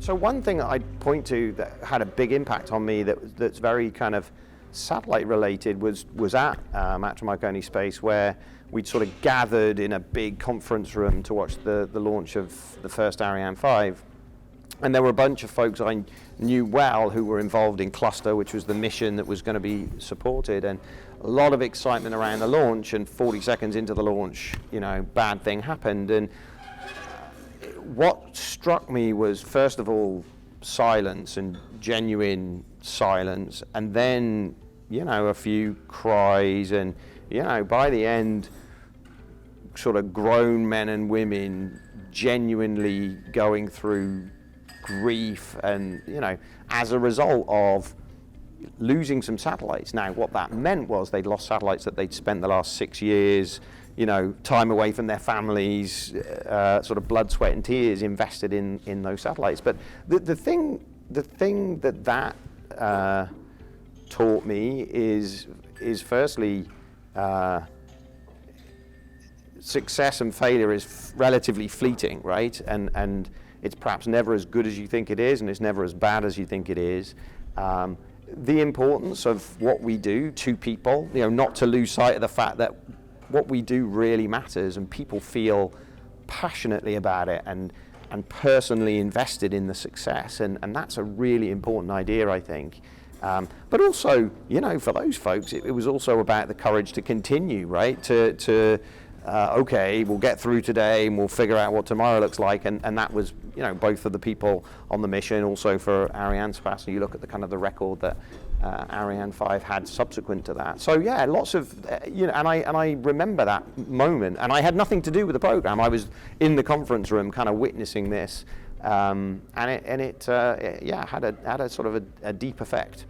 So one thing that I'd point to that had a big impact on me that's very kind of satellite related was at Marconi Space, where we'd sort of gathered in a big conference room to watch the launch of the first Ariane 5. And there were a bunch of folks I knew well who were involved in Cluster, which was the mission that was going to be supported, and a lot of excitement around the launch. And 40 seconds into the launch, bad thing happened. And what struck me was, first of all, silence, and genuine silence, and then a few cries, and by the end, sort of grown men and women genuinely going through grief, and as a result of losing some satellites. Now, what that meant was they'd lost satellites that they'd spent the last 6 years, time away from their families, sort of blood, sweat, and tears invested in those satellites. But the thing that taught me is firstly, success and failure is relatively fleeting, right? And it's perhaps never as good as you think it is, and it's never as bad as you think it is. The importance of what we do to people, not to lose sight of the fact that what we do really matters, and people feel passionately about it and personally invested in the success, and that's a really important idea, I think. But also, for those folks, it was also about the courage to continue, right? Okay, we'll get through today and we'll figure out what tomorrow looks like, and that was, both for the people on the mission, also for Arianespace. So you look at the kind of the record that Ariane 5 had subsequent to that. So yeah, lots of, and I remember that moment, and I had nothing to do with the program. I was in the conference room, kind of witnessing this, and it had a sort of a deep effect.